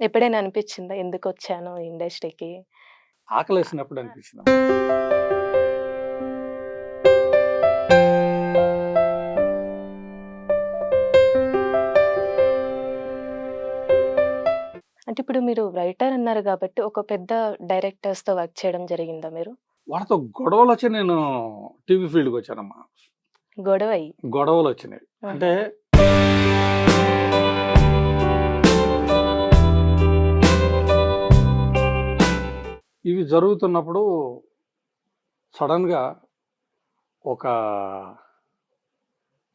ఎప్పుడైనా అనిపిచ్చిందా ఎందుకొచ్చాను ఇండస్ట్రీకి? ఆకలేసినప్పుడు అనిపించిందమ్మ. అంటే ఇప్పుడు మీరు రైటర్ అన్నారు గాబట్టి, ఒక పెద్ద డైరెక్టర్స్‌తో వర్క్ చేయడం జరిగిందా మీరు? వాళ్ళతో గొడవలొచ్చి నేను టీవీ ఫీల్డ్‌కొచ్చానమ్మా. గొడవయి. గొడవలొచ్చినాయి. అంటే ఆహా! ఇవి జరుగుతున్నప్పుడు సడెన్‌గా ఒక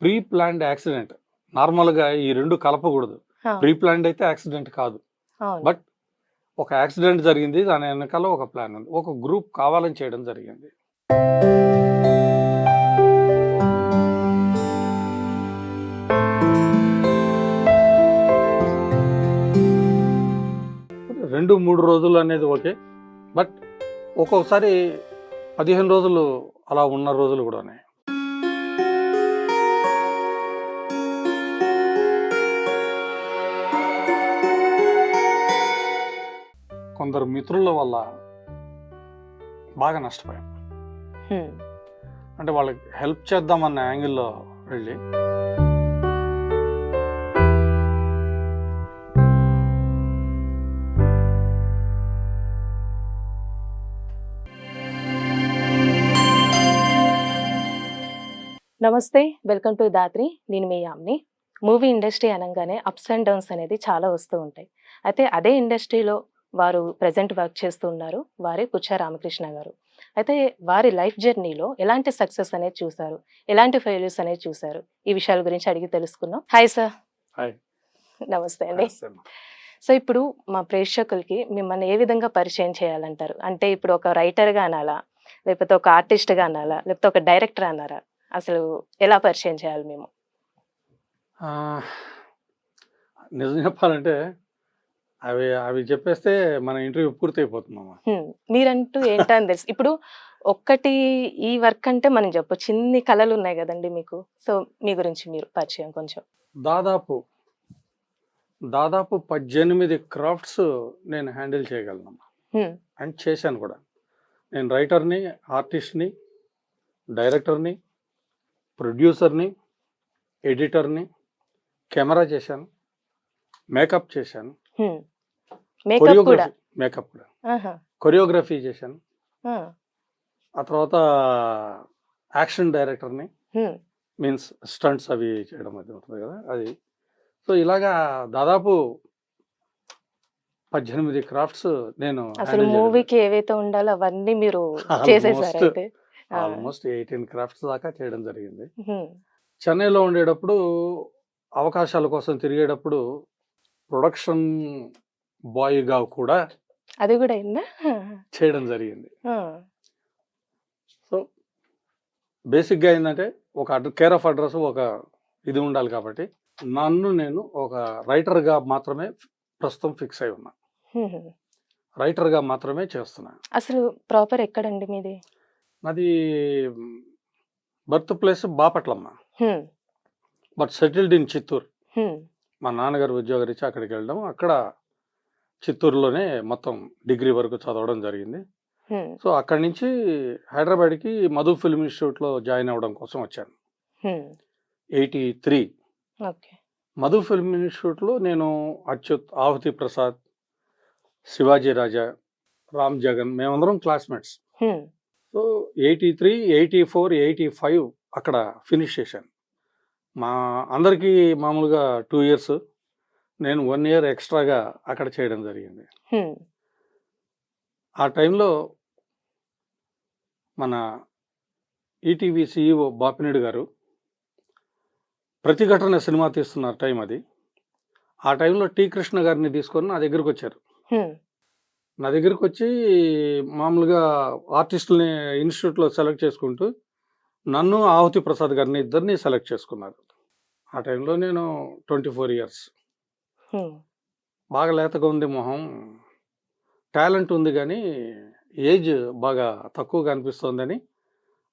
ప్రీ ప్లాన్డ్ యాక్సిడెంట్. నార్మల్‌గా ఈ 2 కలపకూడదు. ఆ! ప్రీ ప్లాన్డ్ అయితే యాక్సిడెంట్ కాదు. అవును. బట్ ఒక యాక్సిడెంట్ జరిగింది. దాని వెనకాల ఒక ప్లాన్ ఉంది. ఒక గ్రూప్ కావాలని చేయడం జరిగింది. అంటే 2, 3 రోజులు అనేది ఓకే. బట్ ఒక్కొక్కసారి 15 రోజులు అలా ఉన్న రోజులు కూడా ఉన్నాయి. కొందరు మిత్రుల వల్ల బాగా నష్టపోయాం. హ్మ్. అంటే వాళ్ళకి హెల్ప్ చేద్దామన్న యాంగిల్‌లో వెళ్ళి నమస్తే. Welcome to Dhatri. నేను మీ యామ్ని. మూవీ ఇండస్ట్రీ అనంగానే అప్స్ అండ్ డౌన్స్ అనేది చాలా వస్తూ ఉంటాయి. అయితే అదే ఇండస్ట్రీలో వారు ప్రెజెంట్ వర్క్ చేస్తూ ఉన్నారు. వారే పుచ్చా రామకృష్ణ గారు. అయితే వారి లైఫ్ జర్నీలో ఎలాంటి సక్సెస్ అనేది చూసారు? ఎలాంటి ఫెయిల్యూర్స్ అనేది చూసారు? ఈ విషయాల గురించి అడిగి తెలుసుకుందాం. Hi sir. హాయ్. నమస్తే అండి. నమస్తే అమ్మ. సో, ఇప్పుడు మా ప్రేక్షకులకి మిమ్మల్ని ఏ విధంగా పరిచయం చేయాలంటారు? అంటే ఇప్పుడు ఒక రైటర్‌గా అనాలా? లేకపోతే ఒక ఆర్టిస్ట్‌గా అనాలా? లేకపోతే ఒక డైరెక్టర్ అనారా? అసలు ఎలా పరిచయం చేయాలి మేము? ఆహ్, నిజం చెప్పాలంటే అవి అవి చెప్పేస్తే మన ఇంటర్వ్యూ పూర్తయిపోతుందమ్మా. మీరంటూ ఏంటా అని తెలుసు. ఇప్పుడు ఒక్కటి ఈ వర్క్ అంటే మనం చెప్పొచ్చు. ఇన్ని కళలున్నాయి గదండీ మీకు. సో, మీ గురించి మీరు పరిచయం కొంచెం. దాదాపు, దాదాపు 18 క్రాఫ్ట్స్ నేను హ్యాండిల్ చేయగలనమ్మా. హ్మ్. అండ్ చేశాను కూడా. నేను రైటర్‌ని, ఆర్టిస్ట్‌ని, డైరెక్టర్‌ని, ప్రొడ్యూసర్‌ని, ఎడిటర్‌ని, కెమెరా చేశాను, మేకప్ చేశాను, హ్మ్. మేకప్ కూడా. కొరియోగ్రఫీ మేకప్ కూడా. ఆహా! కొరియోగ్రఫీ చేశాను. ఆ! ఆ తర్వాత యాక్షన్ డైరెక్టర్‌ని. హ్మ్. మీన్స్ స్టంట్స్ అవి చేయడం అది ఉంటుంది కదా! అది. సో, ఇలాగా దాదాపు 18 క్రాఫ్ట్స్ నేను అసలు హ్యాండిల్ చేయడం జరిగింది. మూవీకి ఏవైతే ఉండాలో అవన్నీ మీరు ఆల్‌మోస్ట్, చేసేసారయితే. ఆ! ఆల్‌మోస్ట్ 18 క్రాఫ్ట్స్ దాకా చేయడం జరిగింది. హ్మ్. చెన్నైలో ఉండేటప్పుడు అవకాశాల కోసం తిరిగేటప్పుడు ప్రొడక్షన్ బాయ్‌గా కూడా అది గూడా అయిందా? చేయడం జరిగింది. ఆ! సో, బేసిక్‌గా ఏందంటే ఒక కేర్ ఆఫ్ అడ్రెస్ ఒక ఇది ఉండాలి కాబట్టి, నన్ను నేను ఒక రైటర్‌గా మాత్రమే ప్రస్తుతం ఫిక్స్ అయి ఉన్నా. హుహు. రైటర్‌గా మాత్రమే చేస్తున్నా. అసలు ప్రాపర్ ఎక్కడండి మీది? నాది బర్త్ ప్లేస్ బాపట్లమ్మ. Hmm. But settled in Chittoor. Hmm. మా నాన్నగారు ఉద్యోగరీత్యా అక్కడికెళ్ళడం, అక్కడ చిత్తూరులోనే మొత్తం డిగ్రీ వరకు చదవడం జరిగింది. హ్మ్. సో, అక్కడి నుంచి హైదరాబాద్‌కి మధు ఫిల్మ్ ఇన్‌స్టిట్యూట్‌లో జాయిన్ అవ్వడం కోసం వచ్చాను. హ్మ్. 83 ఓకే. మధు ఫిల్మ్ ఇన్‌స్టిట్యూట్‌లో నేను అచ్యుత్, ఆహుతి ప్రసాద్, శివాజీ రాజా, రామ్ జగన్ మేమందరం క్లాస్‌మేట్స్. హ్మ్. సో, 83, 84, 85 అక్కడ ఫినిష్ చేశాను. మా అందరికీ మామూలుగా 2 ఇయర్స్. నేను 1 ఇయర్ ఎక్స్‌ట్రాగా అక్కడ చేయడం జరిగింది. హ్మ్. ఆ టైంలో మన ఈటీవీ సీఈఓ బాపినీడు గారు 'ప్రతిఘటన' సినిమా తీస్తున్న టైం అది. ఆ టైంలో టి. కృష్ణ గారిని తీసుకొని నా దగ్గరకొచ్చారు. హ్మ్. నా దగ్గరకొచ్చి మామూలుగా ఆర్టిస్టులని ఇన్‌స్టిట్యూట్‌లో సెలెక్ట్ చేసుకుంటూ, నన్ను, ఆహుతి ప్రసాద్ గారిని ఇద్దరిని సెలెక్ట్ చేసుకున్నారు. ఆ టైంలో నేను 24 ఇయర్స్. హ్మ్. బాగా లేతగా ఉంది మొహం. టాలెంట్ ఉంది గానీ, ఏజ్ బాగా తక్కువగా అనిపిస్తోందని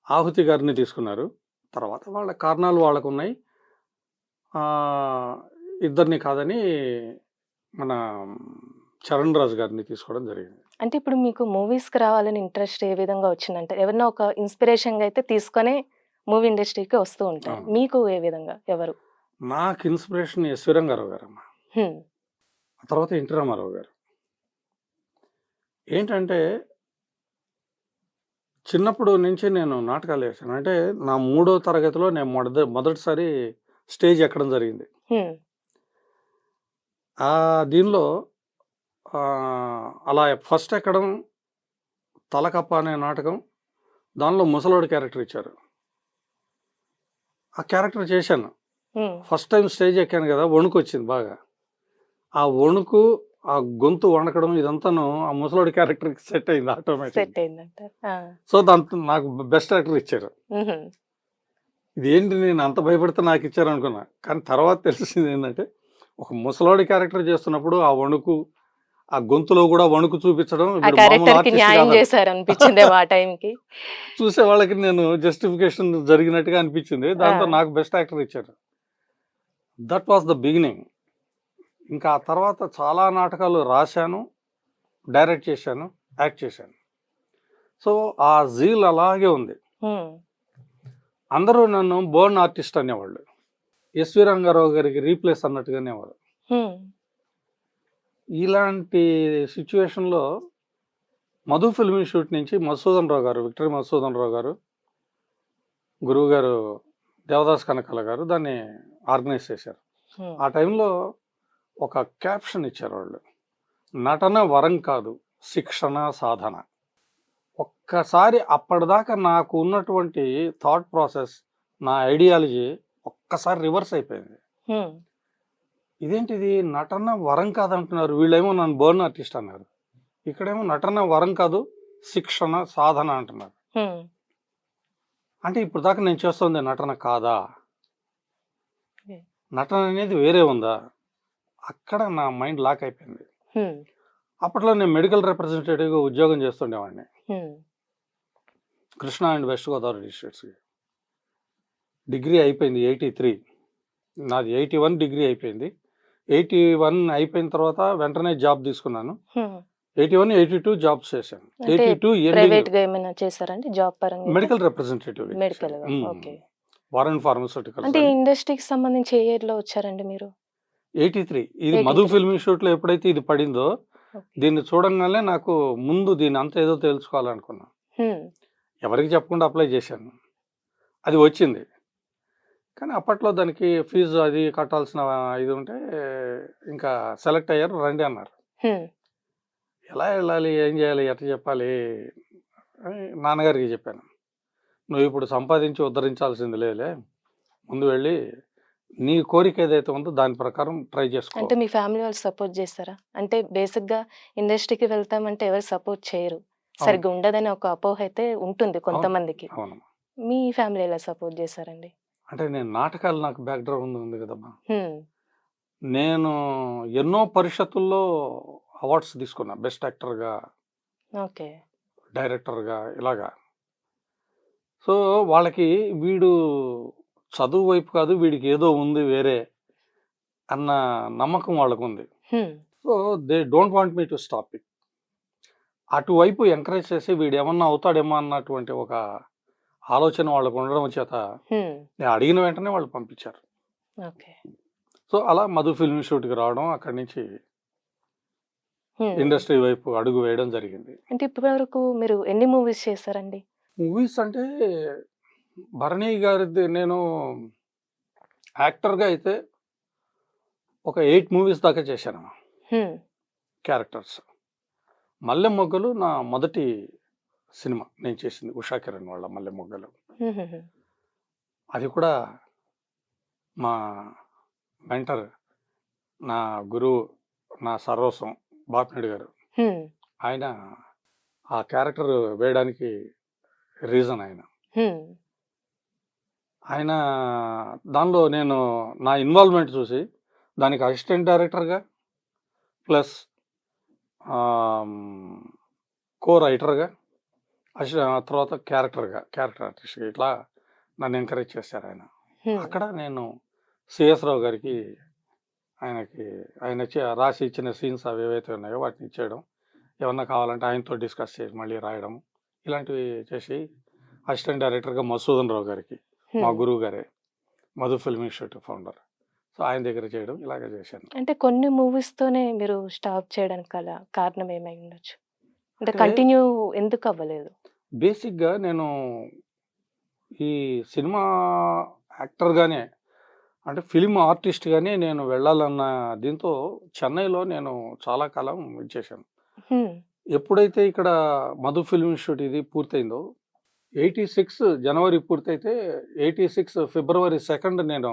ఆహుతి గారిని తీసుకున్నారు. తర్వాత వాళ్ళ కారణాలు వాళ్ళకున్నాయి. ఆహ్, ఇద్దరిని కాదని మన చరణ్ రాజు గారిని తీసుకోవడం జరిగింది. అంటే ఇప్పుడు మీకు మూవీస్‌కి రావాలని ఇంట్రెస్ట్ ఏ విధంగా వచ్చిందంటే, ఎవరినో ఒక ఇన్‌స్పిరేషన్‌గా అయితే తీసుకొనే మూవీ ఇండస్ట్రీకి వస్తూ ఉంటారు. అవును. మీకు ఏ విధంగా? ఎవరు? నాకు ఇన్స్పిరేషన్ ఎస్వి రంగారావు గారమ్మ. హ్మ్. ఆ తర్వాత ఎన్టీ రామారావు గారు. ఏంటంటే చిన్నప్పుడు నుంచి నేను నాటకాలు వేశాను. అంటే నా మూడో తరగతిలో నేను మొదటిసారి స్టేజ్ ఎక్కడం జరిగింది. హ్మ్. దీనిలో అలా ఫస్ట్ ఎక్కడం 'తలకప్ప' అనే నాటకం. దానిలో ముసలోడి క్యారెక్టర్ ఇచ్చారు. ఆ క్యారెక్టర్ చేశాను. హ్మ్. ఫస్ట్ టైమ్ స్టేజ్ ఎక్కాను కదా! వణుకొచ్చింది బాగా. ఆ వణుకు, ఆ గొంతు వణకడం ఇదంతాను ఆ ముసలోడి క్యారెక్టర్‌కి సెట్ అయింది ఆటోమేటిక్‌గా. సెట్ అయిందంటారు. ఆ! సో, దాంతో నాకు బెస్ట్ యాక్టర్ ఇచ్చారు. హుహు. ఇదేంటి నేను అంత భయపడితే నాకిచ్చారనుకున్నా. కానీ తర్వాత తెలిసిందేంటంటే, ఒక ముసలోడి క్యారెక్టర్ చేస్తున్నప్పుడు ఆ వణుకు, ఆ గొంతులో గూడా వణుకు చూపించడం ఆ వీడు మామూలు క్యారెక్టర్‌కి ఆర్టిస్ట్ న్యాయం కాదని. చేశారనిపించిందేమో ఆ టైంకి. చూసే వాళ్ళకి నేను జస్టిఫికేషన్ జరిగినట్టుగా అనిపించింది. దాంతో ఆ! నాకు బెస్ట్ యాక్టర్ ఇచ్చారు. That was the beginning. ఇంకా ఆ తర్వాత చాలా నాటకాలు రాశాను, డైరెక్ట్ చేశాను, యాక్ట్ చేశాను. సో, ఆ జీల్ అలాగే ఉంది. హ్మ్. అందరూ నన్ను బోర్న్ ఆర్టిస్ట్ అనేవాళ్ళు. ఎస్వి రంగారావు గారికి రీప్లేస్ అన్నట్టుగా అనేవారు. హ్మ్. ఇలాంటి సిట్యుయేషన్‌లో మధు ఫిల్మ్ ఇన్‌స్టిట్యూట్ నుంచి మధుసూదన్ రావు గారు, విక్టరీ మధుసూదన్ రావు గారు, గురువుగారు దేవదాస్ కనకాల గారు దాన్ని ఆర్గనైజ్ చేశారు. హ్మ్. ఆ టైంలో ఒక క్యాప్షన్ ఇచ్చారు వాళ్ళు. నటన వరం కాదు, శిక్షణ సాధన. ఒక్కసారి అప్పటిదాకా నాకు ఉన్నటువంటి థాట్ ప్రాసెస్, నా ఐడియాలజీ ఒక్కసారి రివర్స్ అయిపోయింది. హ్మ్. ఇదేంటిది నటన వరం కాదంటున్నారు. వీళ్ళేమో నన్ను బోర్న్ ఆర్టిస్ట్ అన్నారు. ఇక్కడేమో నటన వరం కాదు, శిక్షణ, సాధన అంటున్నారు. హ్మ్. అంటే ఇప్పటిదాకా నేను చేస్తుంది నటన కాదా? హ్మ్. నటన అనేది వేరే ఉందా? అక్కడ నా మైండ్ లాక్ అయిపోయింది. హ్మ్. అప్పట్లో నేను మెడికల్ రిప్రజెంటేటివ్‌గా ఉద్యోగం చేస్తుండేవాడిని. Hmm. Krishna and west Godavari డిస్ట్రిక్ట్స్‌కి. డిగ్రీ అయిపోయింది 83. నాది 81 డిగ్రీ అయిపోయింది. 81 అయిపోయిన తర్వాత వెంటనే జాబ్ తీసుకున్నాను. హ్మ్. 81, 82 జాబ్స్ చేశాను. అంటే 82 ఎండింగ్ ప్రైవేట్‌గా ఏమైనా చేసారండి జాబ్ పరంగా అయితే? మెడికల్ రిప్రజెంటేటివ్‌గా చేశాను. మెడికల్‌గా. ఓకే. వారెన్ ఫార్మాస్యూటికల్స్ అంటే ఈ అని. ఇండస్ట్రీకి సంబంధించి ఏ ఇయర్‌లో వచ్చారండి మీరు? 83 ఇది మధు 83. ఫిల్మ్ ఇన్‌స్టిట్యూట్‌లో ఎప్పుడైతే ఇది పడిందో, ఓకే. దీన్ని చూడంగానే నాకు ముందు దీని అంత ఏదో తెలుసుకోవాలనుకున్నా. హ్మ్. ఎవరికీ చెప్పకుండా అప్లై చేశాను. అది వచ్చింది. కానీ అప్పట్లో దానికి ఫీజు అది కట్టాల్సిన ఇది ఉంటే ఇంకా సెలెక్ట్ అయ్యారు రండి అన్నారు. హ్మ్. ఎలా వెళ్ళాలి? ఏం చేయాలి? ఎట్లా చెప్పాలి? అని నాన్నగారికి చెప్పాను. "నువ్వు ఇప్పుడు సంపాదించి ఉద్ధరించాల్సింది లేదులే. ముందు వెళ్ళి నీ కోరిక ఏదైతే ఉందో దాని ప్రకారం ట్రై చేసుకో." అంటే మీ ఫ్యామిలీ వాళ్ళు సపోర్ట్ చేసారా? అంటే బేసిక్‌గా ఇండస్ట్రీకి వెళ్తామంటే ఎవరు సపోర్ట్ చేయరు. అవును. సరిగ్గా ఉండదని ఒక అపోహ అయితే ఉంటుంది అవును. కొంతమందికి. అవును. మీ ఫ్యామిలీ ఎలా సపోర్ట్ చేసారండి? అంటే నేను నాటకాలు నాకు బ్యాక్‌గ్రౌండ్ ఉంది కదమ్మా! హ్మ్. నేను ఎన్నో పరిషత్తుల్లో అవార్డ్స్ తీసుకున్నా. బెస్ట్ యాక్టర్‌గా, ఓకే. డైరెక్టర్‌గా ఇలాగా. సో, వాళ్ళకి వీడు చదువు వైపు కాదు వీడికి ఏదో ఉంది వేరే అన్న నమ్మకం వాళ్ళకుంది. హ్మ్. So, they don't want me to stop it. అటువైపు ఎంకరేజ్ చేసి వీడేమన్నా అవుతాడేమో అన్నటువంటి ఒక ఆలోచన వాళ్ళకు ఉండడం చేత హ్మ్. నేను అడిగిన వెంటనే వాళ్ళు పంపించారు. ఓకే. సో, అలా మధు ఫిల్మ్ ఇన్‌స్టిట్యూట్‌కి రావడం అక్కడి నుంచి హ్మ్. ఇండస్ట్రీ వైపు అడుగు వేయడం జరిగింది. అంటే ఇప్పటి వరకు మీరు ఎన్ని మూవీస్ చేసారండి? మూవీస్ అంటే భరణి గారిది నేను యాక్టర్‌గా అయితే ఒక 8 మూవీస్ దాకా చేశాను హ్మ్. క్యారెక్టర్స్. 'మల్లె మొగ్గలు' నా మొదటి సినిమా నేను చేసింది. ఉషా కిరణ్ వాళ్ళ 'మల్లె మొగ్గలు.' హుహుహు. అది కూడా మా మెంటర్, నా గురువు, నా సర్వస్వం బాపినీడు గారు. హ్మ్. ఆయన ఆ క్యారెక్టర్ వేయడానికి రీజన్ ఆయన. హ్మ్. ఆయన దానిలో నేను నా ఇన్వాల్వ్‌మెంట్ చూసి దానికి అసిస్టెంట్ డైరెక్టర్‌గా ప్లస్ ఆహ్, హ్మ్, కో రైటర్‌గా తర్వాత క్యారెక్టర్ ఆర్టిస్ట్‌గా ఇట్లా నన్ను ఎంకరేజ్ చేశారాయన. హ్మ్. అక్కడ నేను 'సిఎస్ రావు' గారికి ఆయనకి రాసి ఇచ్చిన సీన్స్ అవి ఏవైతే ఉన్నాయో వాటిని ఇచ్చేయడం, ఏమన్నా కావాలంటే ఆయనతో డిస్కస్ చేసి మళ్ళీ రాయడం, ఇలాంటివి చేసి అసిస్టెంట్ డైరెక్టర్గా మధుసూదన్ రావు గారికి, మా గురువు గారే, Madhu film institute founder, so ఆయన దగ్గర చేయడం ఇలాగ చేశాను. అంటే కొన్ని మూవీస్తోనే మీరు స్టాప్ చేయడానికి కారణం ఏమై ఉండొచ్చు? అంటే అంటే కంటిన్యూ ఎందుకు అవ్వలేదు? బేసిక్గా నేను ఈ సినిమా యాక్టర్గానే, అంటే ఫిల్మ్ ఆర్టిస్ట్గానే నేను వెళ్ళాలన్న దీంతో చెన్నైలో నేను చాలా కాలం చేశాను. హ్మ్. ఎప్పుడైతే ఇక్కడ మధు ఫిల్మ్ ఇన్స్టిట్యూట్ ఇది పూర్తయిందో, 86 జనవరి పూర్తయితే 86 ఫిబ్రవరి 2 నేను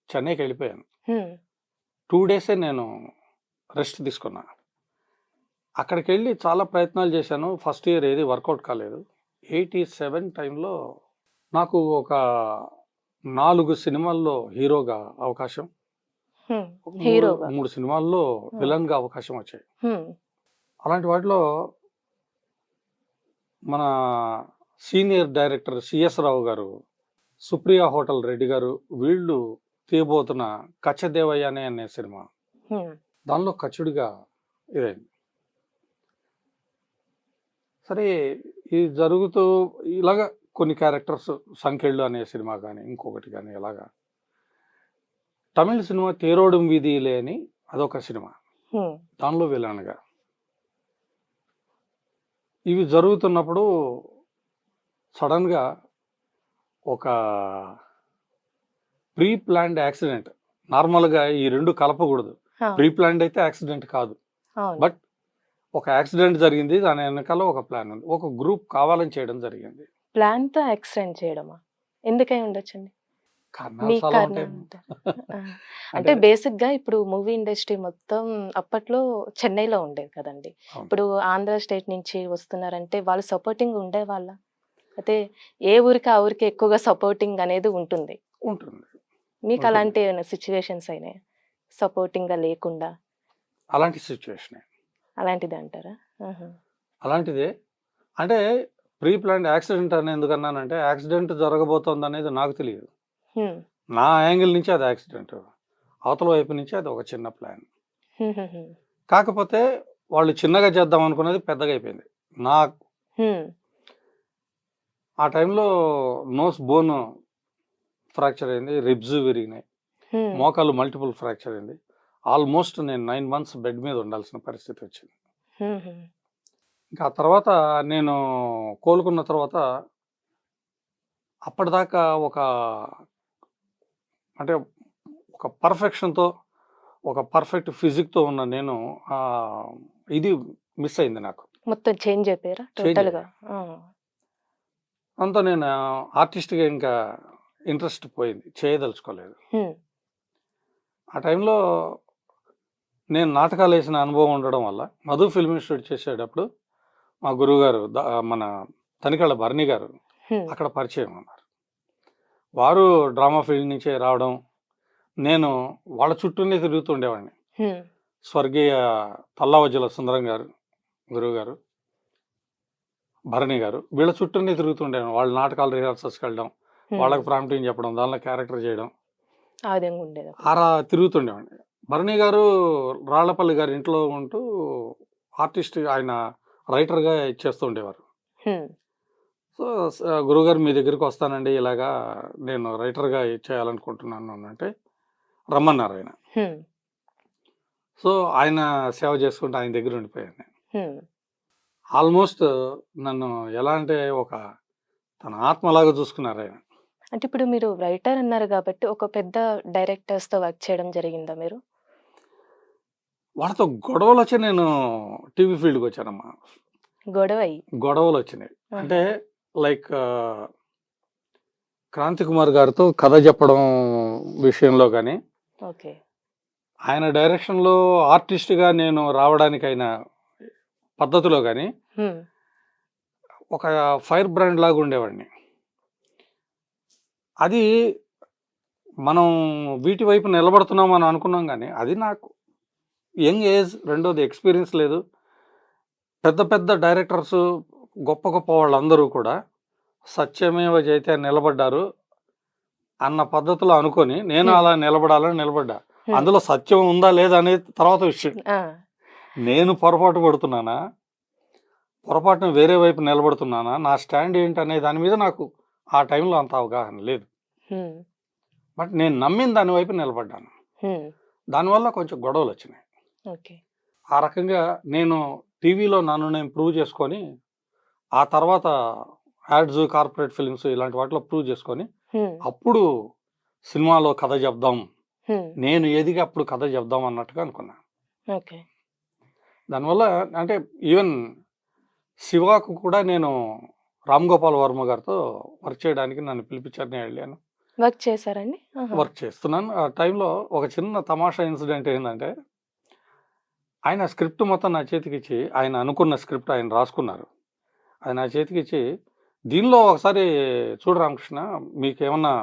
చెన్నైకి వెళ్ళిపోయాను. హ్మ్. 2 డేసే నేను రెస్ట్ తీసుకున్నా. అక్కడికి వెళ్ళి చాలా ప్రయత్నాలు చేశాను. ఫస్ట్ ఇయర్ ఏది వర్కౌట్ కాలేదు. 87 టైంలో నాకు ఒక 4 సినిమాల్లో హీరోగా అవకాశం, హ్మ్. ఒక హీరోగా. 3 సినిమాల్లో విలన్గా అవకాశం వచ్చాయి. హ్మ్. అలాంటి వాటిలో మన సీనియర్ డైరెక్టర్ సిఎస్ రావు గారు, సుప్రియ హోటల్ రెడ్డి గారు, వీళ్ళు తీయబోతున్న కచ్చదేవయ్యనే అనే సినిమా, హ్మ్. దానిలో కచ్చుడిగా ఇదైంది. సరే, ఇది జరుగుతూ ఇలాగా కొన్ని క్యారెక్టర్స్, సంకెళ్ళు అనే సినిమా కానీ ఇంకొకటి కానీ ఇలాగా. తమిళ సినిమా తేరోడుం వీధిలే అని అదొక సినిమా, హ్మ్. దానిలో విలన్గా. ఇవి జరుగుతున్నప్పుడు సడన్గా ఒక ప్రీ ప్లాన్డ్ యాక్సిడెంట్. నార్మల్గా ఈ రెండు కలపకూడదు. ఆ! ప్రీ ప్లాన్డ్ అయితే యాక్సిడెంట్ కాదు. అవును. బట్ ఒక యాక్సిడెంట్ జరిగింది, దాని వెనకాల ఒక ప్లాన్ ఉంది. ఒక గ్రూప్ కావాలని చేయడం జరిగింది. ప్లాన్‌తో యాక్సిడెంట్ చేయడమా? ఎందుకై ఉండొచ్చండి? కారణాలు మీ చాలా కారణం ఉంటాయి. ఏంటి? ఆ! అంటే అంటే బేసిక్‌గా ఇప్పుడు మూవీ ఇండస్ట్రీ మొత్తం అప్పట్లో చెన్నైలో ఉండేది కదండీ! అవును, ఇప్పుడు ఆంధ్ర స్టేట్ నుంచి వస్తున్నారంటే వాళ్ళు సపోర్టింగ్ ఉండేవాళ్ళా? అయితే ఏ ఊరికి ఆ ఊరికి ఎక్కువగా సపోర్టింగ్ అనేది ఉంటుంది. ఉంటుంది. మీకు ఉంటుంది. అలాంటి ఏమైనా సిట్యుయేషన్స్ అయినాయా? సపోర్టింగ్‌గా లేకుండా అలాంటి సిచ్యువేషనే. అలాంటిది అంటారా? ఆహా! అలాంటిదే. అంటే ప్రీ ప్లాన్డ్ యాక్సిడెంట్ అని ఎందుకన్నానంటే, యాక్సిడెంట్ జరగబోతోందనేది నాకు తెలియదు. హ్మ్. నా యాంగిల్ నుంచి అది యాక్సిడెంట్. అవతల వైపు నుంచి అది ఒక చిన్న ప్లాన్. హుహుహు. కాకపోతే వాళ్ళు చిన్నగా చేద్దాం అనుకున్నది పెద్దగా అయిపోయింది. నాకు హ్మ్. ఆ టైంలో నోస్ బోన్ ఫ్రాక్చర్ అయింది. రిబ్స్ విరిగినాయి. హ్మ్. మోకాలు మల్టిపుల్ ఫ్రాక్చర్ అయింది. ఆల్మోస్ట్ నేను 9 మంత్స్ బెడ్ మీద ఉండాల్సిన పరిస్థితి వచ్చింది. హుహు. ఇంకా ఆ తర్వాత నేను కోలుకున్న తర్వాత అప్పటిదాకా అంటే ఒక పర్ఫెక్షన్‌తో, ఒక పర్ఫెక్ట్ ఫిజిక్‌తో ఉన్న నేను ఇది మిస్ అయింది నాకు. మొత్తం చేంజ్ అయిపోయారా చేంజ్ టోటల్‌గా? అయ్యా. ఆ! అంతా నేను ఆర్టిస్ట్‌గా ఇంకా ఇంట్రెస్ట్ పోయింది. చేయదలుచుకోలేదు. హ్మ్. ఆ టైంలో నేను నాటకాలేసిన అనుభవం ఉండడం వల్ల మధు ఫిల్మ్ ఇన్స్టిట్యూట్ చేసేటప్పుడు మా గురువుగారు మన తనికెళ్ళ భరణి గారు హ్మ్. అక్కడ పరిచయం అన్నారు. వారు డ్రామా ఫీల్డ్ నుంచే రావడం, నేను వాళ్ళ చుట్టూనే తిరుగుతూ ఉండేవాడిని. హ్మ్. స్వర్గీయ తల్లావజ్జల సుందరం గారు, గురువుగారు, భరణి గారు, వీళ్ళ చుట్టూనే తిరుగుతూ ఉండేవాడిని. వాళ్ళ నాటకాలు రిహార్సల్స్‌కి వెళ్ళడం, హ్మ్. వాళ్ళకి ప్రాంప్టింగ్ చెప్పడం, దానిలో క్యారెక్టర్ చేయడం, ఆ విధంగా ఉండేది. అలా తిరుగుతుండేవాడిని. భరణి గారు రాళ్లపల్లి గారి ఇంట్లో ఉంటూ ఆర్టిస్ట్, ఆయన రైటర్‌గా చేస్తూ ఉండేవారు. హ్మ్. సో, గురువుగారు మీ దగ్గరికి వస్తానండి, ఇలాగా నేను రైటర్‌గా చేయాలనుకుంటున్నాను అనంటే రమ్మన్నారాయన. హ్మ్. సో, ఆయన సేవ చేసుకుంటూ ఆయన దగ్గర ఉండిపోయాను నేను. హ్మ్. ఆల్మోస్ట్ నన్ను ఎలా అంటే ఒక తన ఆత్మలాగా చూసుకున్నారాయన. అంటే ఇప్పుడు మీరు రైటర్ అన్నారు గాబట్టి, ఒక పెద్ద డైరెక్టర్స్‌తో వర్క్ చేయడం జరిగిందా మీరు? వాళ్ళతో గొడవలొచ్చి నేను టీవీ ఫీల్డ్‌కొచ్చానమ్మా. గొడవయి. గొడవలొచ్చినాయి. అంటే ఆహా! లైక్ క్రాంతి కుమార్ గారితో కథ చెప్పడం విషయంలో గాని, ఓకే. ఆయన డైరెక్షన్‌లో ఆర్టిస్ట్‌గా నేను రావడానికైన పద్ధతిలో గాని, హ్మ్. ఒక ఫైర్ బ్రాండ్ లాగా ఉండేవాడిని. అది మనం వీటి వైపు నిలబడుతున్నాం అని అనుకున్నాం గానీ, అది నాకు యంగ్ ఏజ్, రెండోది ఎక్స్‌పీరియన్స్ లేదు. పెద్ద పెద్ద డైరెక్టర్సు, గొప్ప గొప్ప వాళ్ళందరూ కూడా సత్యమేవ జయతే నిలబడ్డారు అన్న పద్ధతిలో అనుకోని, నేను హ్మ్. అలా నిలబడాలని నిలబడ్డా. అందులో సత్యం ఉందా లేదా అనేది తర్వాత విషయం. ఆ, నేను పొరపాటు పడుతున్నానా, పొరపాటున వేరే వైపు నిలబడుతున్నానా, నా స్టాండ్ ఏంటనే దాని మీద నాకు ఆ టైంలో అంత అవగాహన లేదు. హ్మ్, బట్ నేను నమ్మిన దాని వైపు నిలబడ్డాను. హ్మ్, దానివల్ల కొంచెం గొడవలు వచ్చినాయి. ఓకే. ఆ రకంగా నేను టీవీలో నన్ను నేను ప్రూవ్ చేసుకొని, ఆ తర్వాత యాడ్స్, కార్పొరేట్ ఫిల్మ్స్ ఇలాంటి వాటిలో ప్రూవ్ చేసుకొని, హ్మ్, అప్పుడు సినిమాలో కథ చెప్దాం, హ్మ్, నేను ఎదిగి అప్పుడు కథ చెప్దాం అన్నట్టుగా అనుకున్నా. ఓకే. దానివల్ల అంటే ఈవెన్ శివాకు కూడా నేను రామ్ గోపాల్ వర్మ గారితో వర్క్ చేయడానికి నన్ను పిలిపించారని వెళ్ళాను. వర్క్ చేశారండి? ఆహా. వర్క్ చేస్తున్నాను. ఆ టైంలో ఒక చిన్న తమాషా ఇన్సిడెంట్ ఏంటంటే, ఆయన స్క్రిప్ట్ మొత్తం నా చేతికిచ్చి, ఆయన అనుకున్న స్క్రిప్ట్ ఆయన రాసుకున్నారు. అది నా చేతికిచ్చి, దీనిలో ఒకసారి చూడు రామకృష్ణ, మీకేమన్నా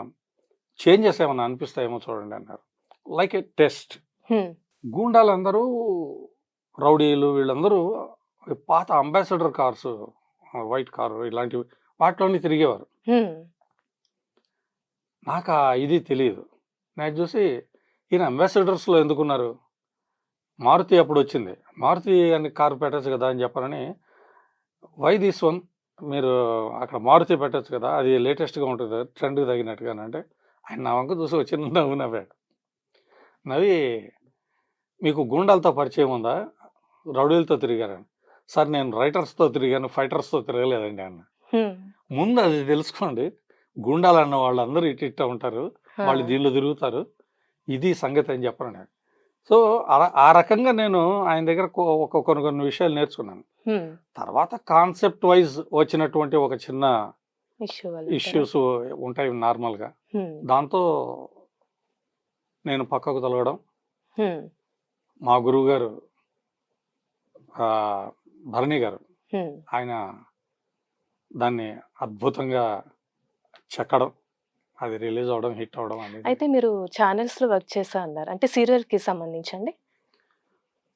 చేంజెస్ ఏమన్నా అనిపిస్తాయేమో చూడండి అన్నారు. లైక్ ఏ టెస్ట్. హ్మ్, గూండాలందరూ, రౌడీలు వీళ్ళందరూ పాత అంబాసిడర్ కార్స్, వైట్ కారు ఇలాంటివి వాటిలోనే తిరిగేవారు. హ్మ్, నాకు ఇది తెలీదు. నేను చూసి ఈయన అంబాసిడర్స్‌లో ఎందుకున్నారు? మారుతి అప్పుడొచ్చింది. మారుతి అని కారు పెట్టొచ్చు కదా అని చెప్పానని, వై దిస్ వన్? మీరు అక్కడ మారుతి పెట్టొచ్చు కదా! అది లేటెస్ట్‌గా ఉంటది కదా! ట్రెండ్‌కి తగినట్టుగానంటే, ఆయన నా వంక చూసి ఒక చిన్న నవ్వు నవ్వాడు. నవ్వి, మీకు గూండాలతో పరిచయం ఉందా? రౌడీలతో తిరిగారని. సార్ నేను రైటర్స్‌తో తిరిగాను, ఫైటర్స్‌తో తిరగలేదండి అన్నా. హ్మ్, ముందు అది తెలుసుకోండి. గూండాలన్న వాళ్ళందరూ ఇట్టిట్ట ఉంటారు. ఆ, వాళ్ళు దీనిలో తిరుగుతారు. ఇది సంగతి అని చెప్పాను. సో, ఆ రకంగా నేను ఆయన దగ్గర కొన్ని కొన్ని విషయాలు నేర్చుకున్నాను. హ్మ్. తర్వాత కాన్సెప్ట్ వైజ్ వచ్చినటువంటి ఒక చిన్న ఇష్యూ వల్ల అంటారా? ఇష్యూస్ ఉంటాయి నార్మల్‌గా. హ్మ్, దాంతో నేను పక్కకు తొలగడం. హ్మ్, మా గురువుగారు ఆహ్, భరణి గారు, హ్మ్. ఆయన దాన్ని అద్భుతంగా చెక్కడం, అది రిలీజ్ అవ్వడం, హిట్ అవ్వడం అనేది. అయితే మీరు ఛానెల్స్‌లో వర్క్ చేశా అన్నారు. అంటే సీరియల్‌కి సంబంధించండి?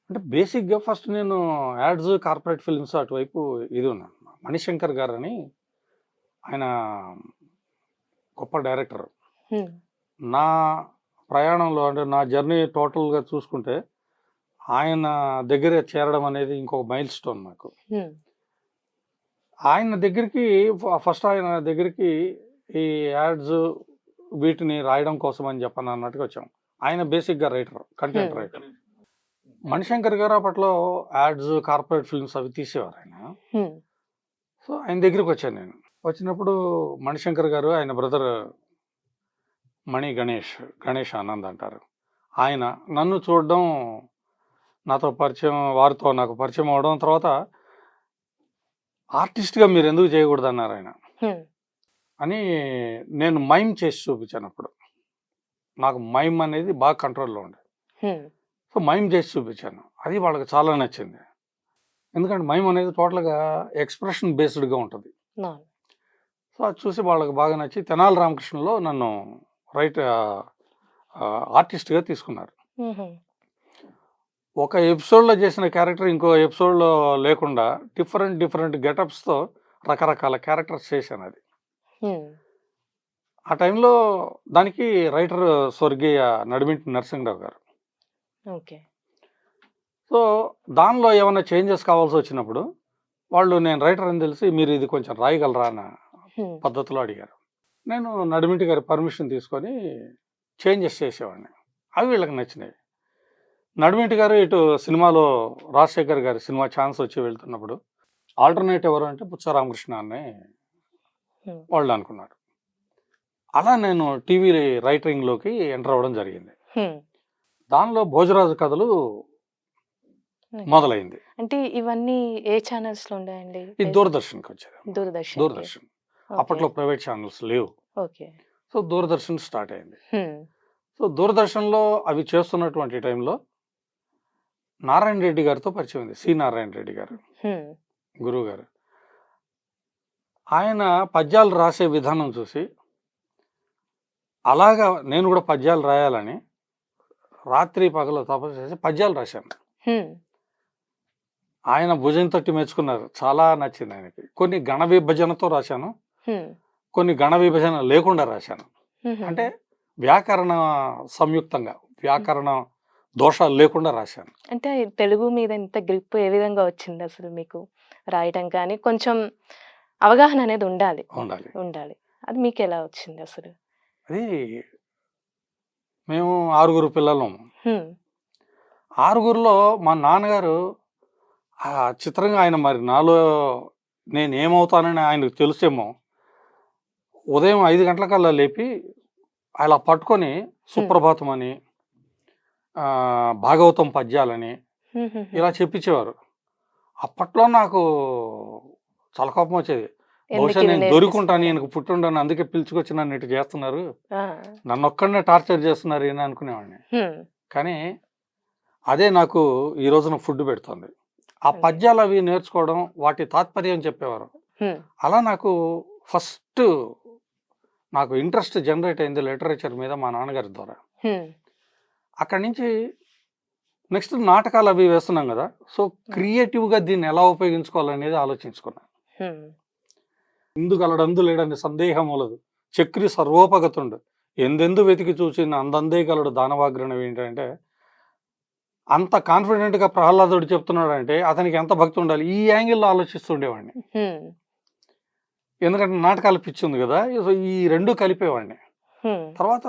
అంటే బేసిక్‌గా ఫస్ట్ నేను యాడ్స్, కార్పొరేట్ ఫిల్మ్స్ అటువైపు ఇది ఉన్నాను. మణిశంకర్ గారని ఆయన గొప్ప డైరెక్టర్. హ్మ్, నా ప్రయాణంలో అంటే నా జర్నీ టోటల్‌గా చూసుకుంటే, ఆయన దగ్గర చేరడం అనేది ఇంకొక మైల్ స్టోన్ నాకు. హ్మ్, ఆయన దగ్గరికి ఫస్ట్ ఆయన దగ్గరికి ఈ యాడ్స్ వీటిని రాయడం కోసం అని చెప్పని అన్నట్టుగా వచ్చాం. ఆయన బేసిక్‌గా రైటర్, కంటెంట్ హ్మ్, రైటర్. మణిశంకర్ గారు అప్పట్లో యాడ్స్, కార్పొరేట్ ఫిల్మ్స్ అవి తీసేవారు ఆయన. హ్మ్, సో, ఆయన దగ్గరికొచ్చాను నేను. వచ్చినప్పుడు మణిశంకర్ గారు, ఆయన బ్రదర్ గణేష్ ఆనంద్ అంటారు. ఆయన నన్ను చూడడం, నాతో పరిచయం, వారితో నాకు పరిచయం అవ్వడం, తర్వాత ఆర్టిస్ట్‌గా మీరెందుకు చేయకూడదన్నారాయన. హ్మ్, అని నేను మైమ్ చేసి చూపించానప్పుడు. నాకు మైమ్ అనేది బాగా కంట్రోల్‌లో ఉండేది. హ్మ్. సో, మైమ్ చేసి చూపించాను. అది వాళ్ళకి చాలా నచ్చింది. ఎందుకంటే మైమ్ అనేది టోటల్‌గా ఎక్స్‌ప్రెషన్ బేస్డ్‌గా ఉంటది. అవును. సో, అది చూసి వాళ్ళకి బాగా నచ్చి తెనాలి రామకృష్ణలో నన్ను ఆర్టిస్ట్‌గా తీసుకున్నారు. హుహు. ఒక ఎపిసోడ్‌లో చేసిన క్యారెక్టర్ ఇంకో ఎపిసోడ్‌లో లేకుండా డిఫరెంట్ గెటప్స్‌తో రకరకాల క్యారెక్టర్స్ చేశానది. హ్మ్. ఆ టైంలో దానికి రైటర్ స్వర్గీయ నడిమింటి నరసింహరావు గారు. ఓకే. సో, దానిలో ఏమన్నా చేంజెస్ కావాల్సొచ్చినప్పుడు, వాళ్ళు నేను రైటర్ అని తెలిసి, మీరు ఇది కొంచెం రాయగలరా అన్న హ్మ్. పద్ధతిలో అడిగారు. నేను నడిమింటి గారి పర్మిషన్ తీసుకొని చేంజెస్ చేసేవాడిని. అవి వీళ్ళకి నచ్చినాయి. నడిమింటి గారు ఇటు సినిమాలో రాజశేఖర్ గారి సినిమా ఛాన్స్ వచ్చి వెళ్తున్నప్పుడు, ఆల్టర్‌నేట్ ఎవరు అంటే బుచ్చ రామకృష్ణ అని హ్మ్. వాళ్ళు అనుకున్నారు. అలా నేను టీవీ రైటింగ్‌లోకి ఎంటర్ అవ్వడం జరిగింది. హ్మ్. దానిలో భోజరాజు కథలు ఓకే. మొదలైంది. అంటే ఇవన్నీ ఏ ఛానెల్స్‌లో ఉండాయండి? ఇది దూరదర్శన్‌కొచ్చేది. దూరదర్శన్‌కి. దూరదర్శన్. ఓకే. అప్పట్లో ప్రైవేట్ ఛానెల్స్ లేవు. ఓకే. సో, దూరదర్శన్ స్టార్ట్ అయింది. హ్మ్. సో, దూరదర్శన్‌లో అవి చేస్తున్నటువంటి టైంలో నారాయణ రెడ్డి గారితో పరిచయం ఉంది. నారాయణ రెడ్డి గారు, హ్మ్. గురువుగారు. ఆయన పద్యాలు రాసే విధానం చూసి, అలాగా నేను కూడా పద్యాలు రాయాలని రాత్రి పగలు తపస్సు చేసి పద్యాలు రాశాను. హ్మ్. ఆయన భుజం తట్టి మెచ్చుకున్నారు. చాలా నచ్చింది ఆయనకి. కొన్ని గణ విభజనతో రాశాను. హ్మ్. కొన్ని గణ విభజన లేకుండా రాశాను. హుహు. అంటే వ్యాకరణ సంయుక్తంగా. వ్యాకరణ దోషాలు లేకుండా రాశాను. అంటే తెలుగు మీద ఇంత గ్రిప్ ఏ విధంగా వచ్చింది అసలు మీకు? రాయటం కానీ కొంచెం అవగాహన అనేది ఉండాలి. ఉండాలి. ఉండాలి. అది మీకెలా వచ్చింది అసలు? అది మేము 6 పిల్లలం. హ్మ్. 6లో మా నాన్నగారు చిత్రంగా ఆయన మరి నాలో నేనేమవుతానని ఆయనకు తెలుసేమో, ఉదయం 5 గంటలకల్లా లేపి అలా పట్టుకొని సుప్రభాతం అని, భాగవతం పద్యాలని హుహుహు. ఇలా చెప్పించేవారు. అప్పట్లో నాకు చాలా కోపం వచ్చేది. బహుశా ఎందుకివి నేను దొరికుంటాను, నేర్పిస్తున్నారు? ఈయనకు పుట్టుండని అందుకే పిలుచుకొచ్చి నన్ను ఇటు చేస్తున్నారు. ఆ! నన్నొక్కడినే టార్చర్ చేస్తున్నారు ఈయన అనుకునేవాడిని. హ్మ్. కానీ అదే నాకు ఈ రోజున ఫుడ్ పెడుతోంది. ఆ అదే. పద్యాలవి నేర్చుకోవడం, వాటి తాత్పర్యం చెప్పేవారు. హ్మ్. అలా నాకు ఫస్ట్ నాకు ఇంట్రెస్ట్ జనరేట్ అయింది లిటరేచర్ మీద మా నాన్నగారి ద్వారా. హ్మ్. అక్కడి నుంచి నెక్స్ట్ నాటకాలవి వేస్తున్నాం గదా! సో, క్రియేటివ్‌గా దీన్ని ఎలా ఉపయోగించుకోవాలనేది ఆలోచించుకున్నాను. హ్మ్. ఇందుగలడందు లేడని సందేహములదు. చక్రి సర్వోపగతుండు. ఎందెందు వెతికి చూచిన అందందే గలడు దానవాగ్రణం ఏంటంటే, అంత కాన్ఫిడెంట్‌గా ప్రహ్లాదుడు చెప్తున్నాడంటే అతనికి ఎంత భక్తి ఉండాలి. ఈ యాంగిల్‌లో ఆలోచిస్తుండేవాడిని. హ్మ్. ఎందుకంటే నాటకాల పిచ్చి ఉంది గదా! సో, ఈ 2 కలిపేవాడిని. హ్మ్. తర్వాత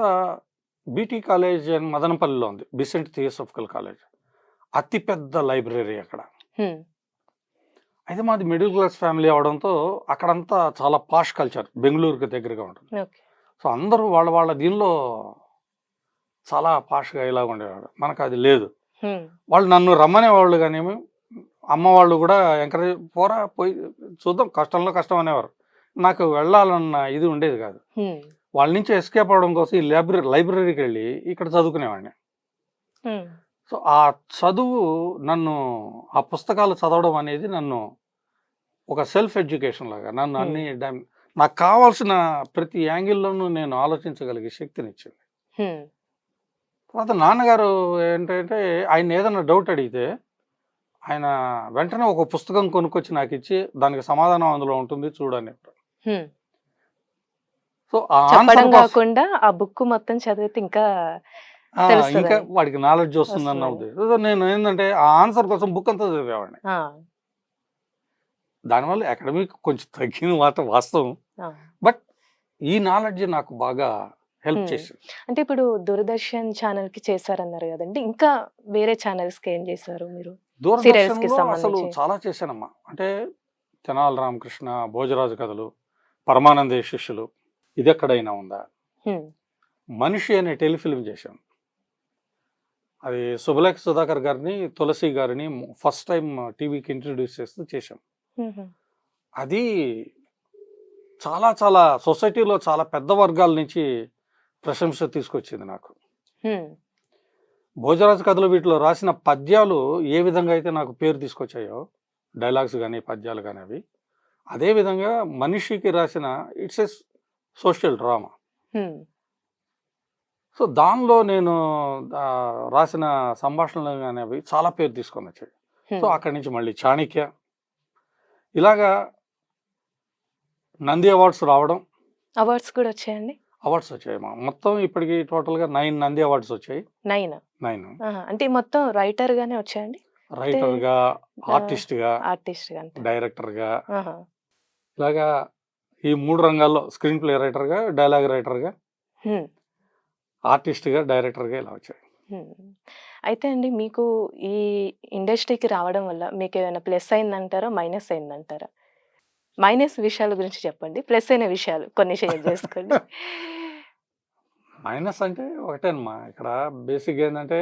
బీటీ కాలేజ్ అని మదనపల్లిలో ఉంది. Bessent theosophical college. అతి పెద్ద లైబ్రరీ అక్కడ. హ్మ్. అయితే మాది మిడిల్ క్లాస్ ఫ్యామిలీ అవ్వడంతో అక్కడంతా చాలా పాష్ కల్చర్. బెంగుళూరుకి దగ్గరగా ఉంటుంది. ఓకే. సో, అందరూ వాళ్ళ వాళ్ళ దీనిలో చాలా పాష్‌గా ఇలాగ ఉండేవాడు. మనకది లేదు. హ్మ్. వాళ్ళు నన్ను రమ్మనేవాళ్ళు గానేమి, అమ్మ వాళ్ళు గూడా ఎంకరేజ్ పోరా పోయి చూద్దాం కష్టంలో కష్టం అనేవారు. నాకు వెళ్ళాలన్న ఇది ఉండేది కాదు. హ్మ్. వాళ్ళ నుంచి ఎస్కేప్ అవ్వడం కోసం ఈ లైబ్రరీకెళ్ళి ఇక్కడ చదువుకునేవాడిని. హ్మ్. సో, ఆ చదువు నన్ను ఆ పుస్తకాలు చదవడం అనేది నన్ను ఒక సెల్ఫ్ ఎడ్యుకేషన్ లాగా నన్ను హ్మ్. అన్ని నాకు కావాల్సిన ప్రతి యాంగిల్‌లోనూ నేను ఆలోచించగలిగే శక్తినిచ్చింది. హ్మ్. తర్వాత నాన్నగారు ఏంటంటే ఆయన్నేదన్నా డౌట్ అడిగితే ఆయన వెంటనే ఒక పుస్తకం కొనుక్కొచ్చి నాకిచ్చి, దానికి సమాధానం అందులో ఉంటుంది చూడనేవారు. హ్మ్. సో, ఆ చెప్పడం ఆన్సర్ కోసం గాకుండా ఆ బుక్ మొత్తం చదివితే ఇంకా ఇంకా తెలుస్తదని. వాడికి నాలెడ్జ్ వస్తుందన్న వస్తుందని. ఉద్దేశం. సో, నేను ఏందంటే ఆ ఆన్సర్ కోసం బుక్ అంతా చదివేవాడిని. ఆ! దానివల్ల అకాడమిక్ కొంచెం తగ్గిన మాట వాస్తవం. ఆ! బట్ ఈ నాలెడ్జ్ నాకు బాగా హెల్ప్ హ్మ్. చేసింది. అంటే ఇప్పుడు దూరదర్శన్ ఛానెల్‌కి చేశారన్నారు గదండీ! ఇంకా వేరే ఛానెల్స్‌కి ఏం చేశారు మీరు? సీరియల్స్‌కి దూరదర్శన్‌లో అసలు సంబంధించి? చాలా చేశానమ్మా. అంటే తెనాలి రామకృష్ణ, భోజరాజు కథలు, పరమానందయ్య శిష్యులు, ఇదెక్కడైనా ఉందా, హ్మ్. మనిషి అనే టెలిఫిల్మ్ చేశాం. అది శుభలేఖ సుధాకర్ గారిని, తులసి గారిని ఫస్ట్ టైమ్ టీవీకి ఇంట్రొడ్యూస్ చేస్తూ చేశాం. హుహు. అది చాలా చాలా సొసైటీలో చాలా పెద్ద వర్గాల నుంచి ప్రశంస తీసుకొచ్చింది నాకు. హ్మ్. భోజరాజు కథలు వీటిలో రాసిన పద్యాలు ఏ విధంగా అయితే నాకు పేరు తీసుకొచ్చాయో, డైలాగ్స్ గాని, పద్యాలు గాని అవి, అదే విధంగా మనిషికి రాసిన ఇట్స్ ఎ సోషల్ డ్రామా. హ్మ్. సో, దానిలో నేను రాసిన సంభాషణలు గాని అవి చాలా పేరు తీసుకొనొచ్చాయి. సో, హ్మ్. అక్కడి నుంచి మళ్ళీ చాణిక్య ఇలాగా నంది అవార్డ్స్ రావడం. అవార్డ్స్ కూడా వచ్చాయండి? అవార్డ్స్ వచ్చాయి. మొత్తం ఇప్పటికి టోటల్‌గా 9 నంది అవార్డ్స్ వచ్చాయి. 9. 9 ఆహా! అంటే మొత్తం రైటర్‌గానే వచ్చాయండి? అంటే రైటర్‌గా, ఆహ్, ఆర్టిస్ట్‌గా, ఆర్టిస్ట్‌గా అంటారు. డైరెక్టర్‌గా ఆహా! ఇలాగా ఈ 3 రంగాల్లో స్క్రీన్ ప్లే రైటర్‌గా, డైలాగ్ రైటర్‌గా, హ్మ్. ఆర్టిస్ట్‌గా, డైరెక్టర్‌గా ఇలా వచ్చాయి. హ్మ్. అయితే అండి మీకు ఈ ఇండస్ట్రీకి రావడం వల్ల మీకేమైనా ప్లస్ అయిందంటారా? మైనస్ అయిందంటారా? మైనస్ విషయాల గురించి చెప్పండి. ప్లస్ అయిన విషయాలు కొన్ని షేర్ జేసుకోండి. మైనస్ అంటే ఒకటేనమ్మా. ఇక్కడ బేసిక్‌గా ఏందంటే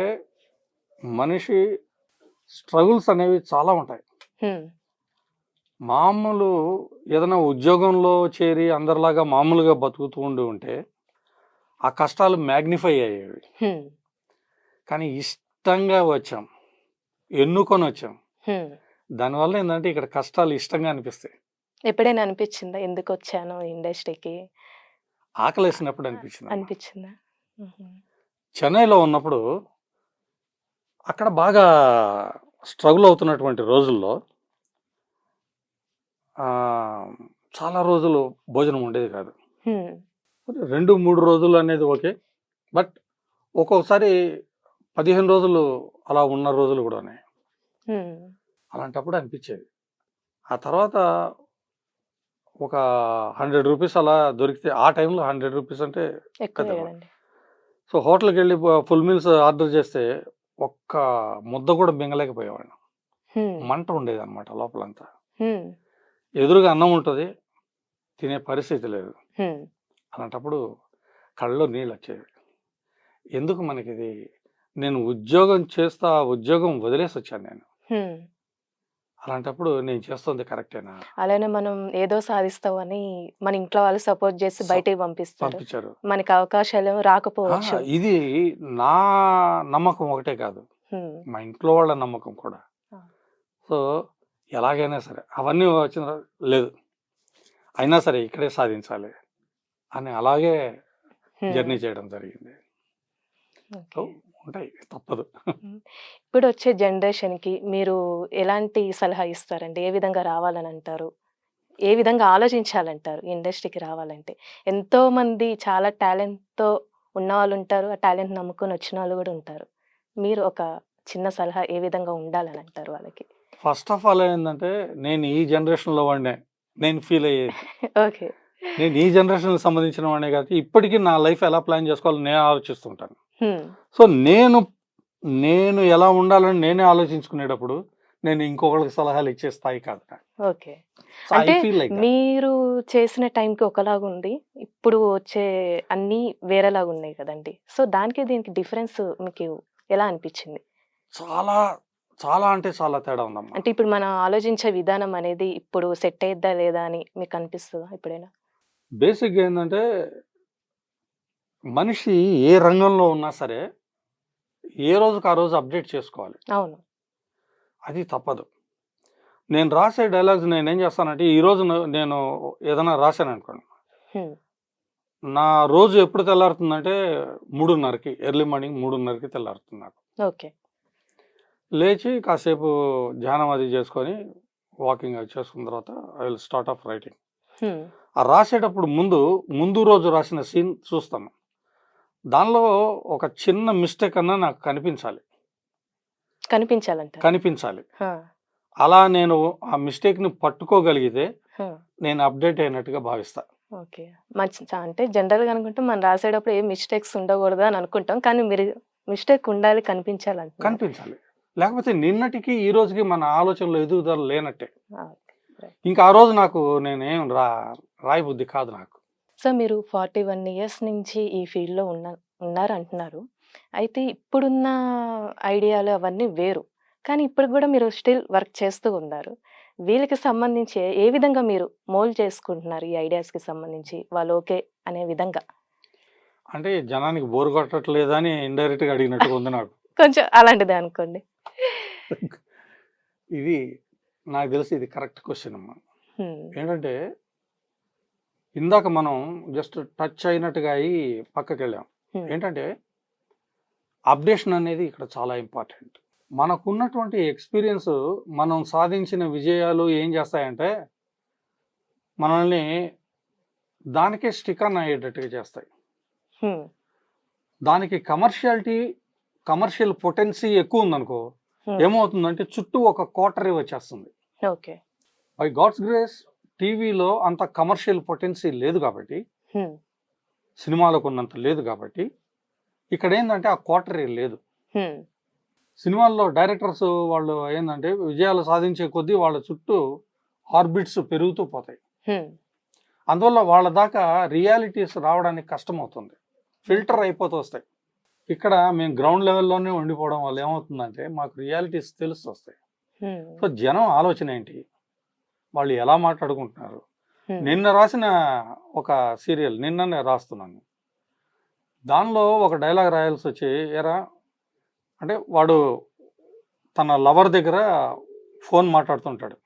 మనిషి స్ట్రగుల్స్ అనేవి చాలా ఉంటాయి. హ్మ్. మామూలు ఏదైనా ఉద్యోగంలో చేరి అందరిలాగా మామూలుగా బతుకుతూ ఉంటే ఆ కష్టాలు మ్యాగ్నిఫై అయ్యేవి. హ్మ్. కానీ ఇష్టంగా వచ్చాం. ఎన్నుకొనొచ్చాం. హ్మ్. దానివల్ల ఏందంటే ఇక్కడ కష్టాలు ఇష్టంగా అనిపిస్తాయి. ఎప్పుడైనా అనిపిచ్చిందా ఎందుకొచ్చాను ఈ ఇండస్ట్రీకి? ఆకలేసినప్పుడు అనిపించిందమ్మా. అనిపిచ్చిందా? హుహు. చెన్నైలో ఉన్నప్పుడు అక్కడ బాగా స్ట్రగుల్ అవుతున్నటువంటి రోజుల్లో ఆహ్, చాలా రోజులు భోజనం ఉండేది కాదు. హ్మ్. 2, 3 రోజులు అనేది ఓకే. బట్ ఒక్కొక్కసారి 15 రోజులు అలా ఉన్న రోజులు కూడా ఉన్నాయి. హ్మ్. అలాంటప్పుడు అనిపించేది. ఆ తర్వాత ఒక 100 రూపీస్ అలా దొరికితే ఆ టైంలో 100 రూపీస్ అంటే ఎక్కువే పెద్ద గదండీ. సో హోటల్‌కెళ్ళి ఫుల్ మీల్స్ ఆర్డర్ చేస్తే ఒక్క ముద్ద కూడా మింగలేకపోయేవాడిని. హ్మ్. మంట ఉండేదన్నమాట లోపలంతా. హ్మ్. ఎదురుగా అన్నం ఉంటది. తినే పరిస్థితి లేదు. హ్మ్. అలాంటప్పుడు కళ్ళలో నీళ్ళొచ్చేవి. ఎందుకు మనకిది? నేను ఉద్యోగం చేస్తా, ఆ ఉద్యోగం వదిలేసొచ్చాను నేను. హ్మ్. అలాంటప్పుడు నేను చేస్తుంది కరెక్టేనా? అలానే మనం ఏదో సాధిస్తామని మన ఇంట్లో వాళ్ళు సపోర్ట్ జేసి స బయటికి పంపిస్తారు. పంపించారు. మనకి అవకాశాలేమో రాకపోవచ్చు. ఇది నా నమ్మకం ఒకటే కాదు. హ్మ్. మా ఇంట్లో వాళ్ళ నమ్మకం కూడా. ఆ! సో, ఎలాగైనా సరే అవన్నీ వచ్చిన తర్వాత లేదు. అయినా సరే ఇక్కడే సాధించాలి అని అలాగే జర్నీ హ్మ్. చేయడం జరిగింది. So, okay. ఉంటాయి తప్పదు. హ్మ్. ఇప్పుడొచ్చే జనరేషన్‌కి మీరు ఎలాంటి సలహా ఇస్తారండి? ఏ విధంగా రావాలనంటారు? ఏ విధంగా ఆలోచించాలంటారు ఈ ఇండస్ట్రీకి రావాలంటే? ఎంతోమంది చాలా టాలెంట్‌తో ఉన్నవాళ్ళుంటారు. ఆ టాలెంట్ నమ్ముకొని వచ్చినోళ్ళు గూడా ఉంటారు. మీరు ఒక చిన్న సలహా ఏ విధంగా ఉండాలనంటారు వాళ్ళకి? ఫస్ట్ ఆఫ్ ఆల్ ఏందంటే నేను ఈ జనరేషన్‌లో వాడినే. నేను ఫీల్ అయ్యేది. ఓకే. నేను ఈ జనరేషన్‌కి సంబంధించిన వాడినే కాబట్టి ఇప్పటికి నా లైఫ్ ఎలా ప్లాన్ చేసుకోవాలో నేను ఆలోచిస్తుంటాను. హ్మ్. సో, నేను ఎలా ఉండాలని నేనే ఆలోచించుకునేటప్పుడు నేను ఇంకొకళ్ళకి సలహాలు ఇచ్చే స్థాయి కాదు నాది. ఓకే. సో, ఐ అంటే ఫీల్ లైక్ దట్. మీరు చేసిన టైంకి ఒకలాగుంది. ఇప్పుడు వచ్చే అన్నీ వేరేలాగున్నాయి కదండీ! సో, దానికి దీనికి డిఫరెన్స్ మీకు ఎలా అనిపిచ్చింది? చాలా, చాలా అంటే చాలా తేడా ఉందమ్మా. అంటే ఇప్పుడు మనం ఆలోచించే విధానం అనేది ఇప్పుడు సెట్ అయ్యిద్దా లేదా అని మీకు అనిపిస్తదా ఎప్పుడైనా? బేసిక్‌గా ఏందంటే మనిషి ఏ రంగంలో ఉన్నా సరే ఏ రోజుకి ఆ రోజు అప్‌డేట్ చేసుకోవాలి. అవును. అది తప్పదు. నేను రాసే డైలాగ్స్ నేనేం చేస్తానంటే ఈరోజు నేను ఏదైనా రాశాననుకోండి. హ్మ్. నా రోజు ఎప్పుడు తెల్లారుతుందంటే 3:30కి ఎర్లీ మార్నింగ్ 3:30కి తెల్లారుతుంది నాకు. ఓకే. లేచి కాసేపు ధ్యానం అది చేసుకొని వాకింగ్ అది చేసుకున్న తర్వాత I will start of writing. హ్మ్. ఆ రాసేటప్పుడు ముందు రోజు రాసిన సీన్ చూస్తాను. దానిలో ఒక చిన్న మిస్టేక్ అన్నా నాకు కనిపించాలి. కనిపించాలంటారు. కనిపించాలి. ఆ! అలా నేను ఆ మిస్టేక్‌ని పట్టుకోగలిగితే ఆ! నేను అప్‌డేట్ అయినట్టుగా భావిస్తా. ఓకే. అంటే జనరల్‌గా అనుకుంటే మనం రాసేటప్పుడు ఏ మిస్టేక్స్ ఉండకూడదు అని అనుకుంటాం. కానీ మీరు మిస్టేక్ ఉండాలి, కనిపించాలంటున్నారు. కనిపించాలి. లేకపోతే నిన్నటికి, ఈ రోజుకి మన ఆలోచనలో ఎదుగుదల లేనట్టే. ఆ! ఓకే. రైట్. ఇంకా ఆ రోజు నాకు నేనేం రాయబుద్ధి కాదు నాకు. సో, మీరు 41 ఇయర్స్ నుంచి ఈ ఫీల్డ్‌లో ఉన్నారంటున్నారు. అయితే ఇప్పుడున్న ఐడియాలు అవన్నీ వేరు. కానీ ఇప్పటికి గూడా మీరు స్టిల్ వర్క్ చేస్తూ ఉన్నారు. వీళ్ళకి సంబంధించి ఏ విధంగా మీరు మోల్డ్ చేసుకుంటున్నారు ఈ ఐడియాస్‌కి సంబంధించి? వాళ్ళు ఓకే అనే విధంగా? అంటే జనానికి బోర్ కొట్టట్లేదని ఇండైరెక్ట్‌గా అడిగినట్టుగా ఉంది నాకు. కొంచెం అలాంటిదే అనుకోండి. ఇది నాకు తెలిసి ఇది కరెక్ట్ క్వెషన్ అమ్మా. హ్మ్. ఏంటంటే ఇందాక మనం జస్ట్ టచ్ అయినట్టుగా అయ్యి పక్కకెళ్ళాం. హ్మ్. ఏంటంటే అప్డేషన్ అనేది ఇక్కడ చాలా ఇంపార్టెంట్. మనకున్నటువంటి ఎక్స్‌పీరియన్స్ మనం సాధించిన విజయాలు ఏం చేస్తాయంటే మనల్ని దానికే స్టిక్ ఆన్ అయ్యేటట్టుగా చేస్తాయి. హ్మ్. దానికి కమర్షియల్ పొటెన్సీ ఎక్కువుందనుకో, హ్మ్. ఏమవుతుందంటే చుట్టూ ఒక కోటరీ వచ్చేస్తుంది. ఓకే. బై గాడ్స్ గ్రేస్ టీవీలో అంత కమర్షియల్ పొటెన్సీ లేదు కాబట్టి, హ్మ్. సినిమాలకున్నంత లేదు కాబట్టి, ఇక్కడేందంటే ఆ కోటరీ లేదు. హ్మ్. సినిమాల్లో డైరెక్టర్స్ వాళ్ళు ఏందంటే విజయాలు సాధించే కొద్దీ వాళ్ళ చుట్టూ ఆర్బిట్స్ పెరుగుతూ పోతాయి. హ్మ్. అందువల్ల వాళ్ళ దాకా రియాలిటీస్ రావడానికి కష్టమవుతుంది. ఓకే. ఫిల్టర్ అయిపోతూ వస్తాయి. ఇక్కడ మేము గ్రౌండ్ లెవెల్‌లోనే ఉండిపోవడం వల్ల ఏమవుతుందంటే మాకు రియాలిటీస్ తెలుస్తొస్తాయి. హ్మ్. సో, జనం ఆలోచన ఏంటి? వాళ్ళు ఎలా మాట్లాడుకుంటున్నారు? హ్మ్. నిన్న రాసిన ఒక సీరియల్ నిన్ననే రాస్తున్నాను. దానిలో ఒక డైలాగ్ రాయాల్సొచ్చి ఏరా అంటే వాడు తన లవర్ దగ్గర ఫోన్ మాట్లాడుతుంటాడు.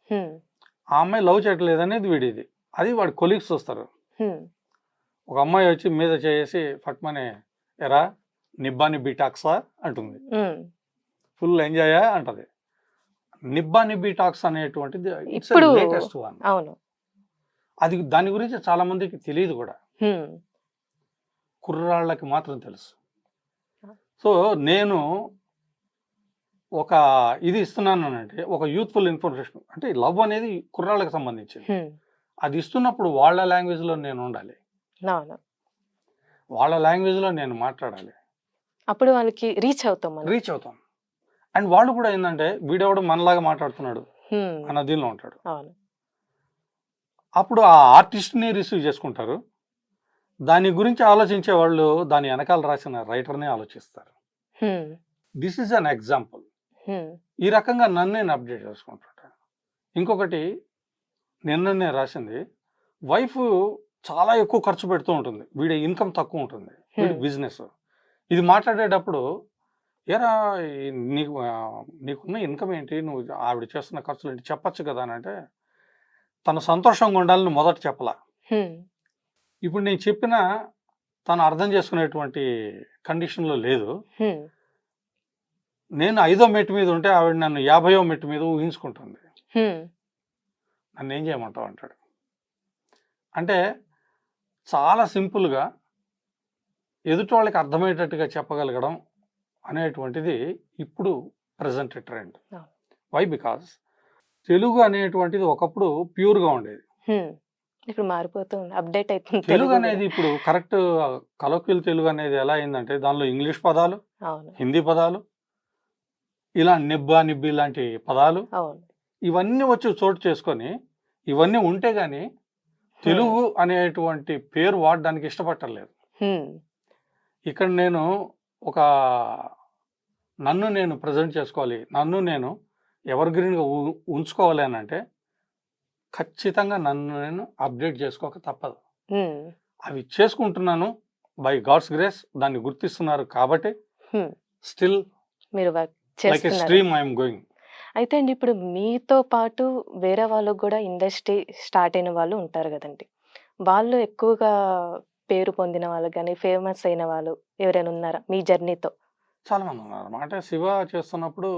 హ్మ్. ఆ అమ్మాయి లవ్ చేయట్లేదనేది వీడిది. అది వాడి కొలీగ్స్ చూస్తారు. హ్మ్. ఒక అమ్మాయి వచ్చి మీద చేయేసి ఫట్మని "ఏరా నిబ్బా నిబ్బి టాక్సా" అంటుంది. హ్మ్. ఫుల్ ఎంజాయా అంటది. నిబ్బా నిబ్బి టాక్స్ అనేటువంటిది ఇట్స్ ఎ ఇప్పుడు లేటెస్ట్ వన్. అవును. అది దాని గురించి చాలా మందికి తెలీదు గూడా. హ్మ్. కుర్రాళ్ళకి మాత్రం తెలుసు. సో నేను ఒక ఇది ఇస్తున్నానంటే ఒక యూత్ఫుల్ ఇన్ఫర్మేషన్, అంటే లవ్ అనేది కుర్రాళ్ళకి సంబంధించింది. హ్మ్. అది ఇస్తున్నప్పుడు వాళ్ళ లాంగ్వేజ్లో నేను ఉండాలి, అవును. వాళ్ళ లాంగ్వేజ్లో నేను మాట్లాడాలి, అప్పుడు వాళ్ళకి రీచ్ అవుతాం మనం. రీచ్ అవుతాం. అండ్ వాళ్ళు కూడా ఏంటంటే వీడెవడు మనలాగా మాట్లాడుతున్నాడు హ్మ్. అన్న దీనిలో ఉంటాడు. అవును. అప్పుడు ఆ ఆర్టిస్ట్ని రిసీవ్ చేసుకుంటారు. దాని గురించి ఆలోచించే వాళ్ళు దాని వెనకాల రాసిన రైటర్ని ఆలోచిస్తారు. హ్మ్. This is an example. హ్మ్. ఈ రకంగా నన్ను నేను అప్డేట్ చేసుకుంటుంటాను. ఇంకొకటి నిన్ననే రాసింది, వైఫ్ చాలా ఎక్కువ ఖర్చు పెడుతూ ఉంటుంది, వీడి ఇన్కమ్ తక్కువ ఉంటుంది, వీడి హ్మ్. బిజినెస్. ఇది మాట్లాడేటప్పుడు ఏరా నీకున్న ఇన్కమ్ ఏంటి, నువ్వు ఆవిడ చేస్తున్న ఖర్చులు ఏంటి చెప్పచ్చు కదా అని అంటే, తను సంతోషంగా ఉండాలని మొదట చెప్పలా. హ్మ్. ఇప్పుడు నేను చెప్పినా తను అర్థం చేసుకునేటువంటి కండిషన్‌లో లేదు. హ్మ్. నేను 5వ మెట్టు మీద ఉంటే ఆవిడ నన్ను 50వ మెట్టు మీద ఊహించుకుంటుంది. హ్మ్. నన్నేం చేయమంటావు అంటాడు. అంటే చాలా సింపుల్‌గా ఎదుటి వాళ్ళకి అర్థమయ్యేటట్టుగా చెప్పగలగడం అనేటువంటిది ఇప్పుడు ప్రెజెంట్ ట్రెండ్. అవును. వై? బికాజ్ తెలుగు అనేటువంటిది ఒకప్పుడు ప్యూర్‌గా ఉండేది. హ్మ్. ఇప్పుడు మారిపోతూ ఉంది. అప్‌డేట్ అయితుంది తెలుగు తెలుగు అనేది గూడా. ఇప్పుడు కరెక్ట్ కలోక్వియల్ తెలుగు అనేది ఎలా అయిందంటే దానిలో ఇంగ్లీష్ పదాలు, అవును. హిందీ పదాలు, ఇలా నిబ్బా, నిబ్బి లాంటి పదాలు అవును. ఇవన్నీ వచ్చి చోటు చేసుకొని, ఇవన్నీ ఉంటే గాని హ్మ్. తెలుగు అనేటువంటి పేరు వాడడానికి ఇష్టపడట్లేదు. హ్మ్. ఇక్కడ నేను ఒక నన్ను నేను ప్రెజెంట్ చేసుకోవాలి, నన్ను నేను ఎవర్‌గ్రీన్‌గా ఉంచుకోవాలి అనంటే ఖచ్చితంగా నన్ను నేను అప్డేట్ చేసుకోక తప్పదు. హ్మ్. అవి చేసుకుంటున్నాను. బై గాడ్స్ గ్రేస్ దాన్ని గుర్తిస్తున్నారు కాబట్టి హ్మ్. స్టిల్ మీరు వర్క్ లైక్ ఎ చేస్తున్నారు. Stream I am going. అయితే అండి ఇప్పుడు మీతో పాటు వేరే వాళ్ళకి గూడా ఇండస్ట్రీ స్టార్ట్ అయిన వాళ్ళు ఉంటారు గదండీ! వాళ్ళు ఎక్కువగా పేరు పొందిన వాళ్ళు గాని, ఫేమస్ అయిన వాళ్ళు ఎవరైనా ఉన్నారా మీ జర్నీతో? చాలా మంది ఉన్నారన్నమాట. అంటే 'శివ' చేస్తున్నప్పుడు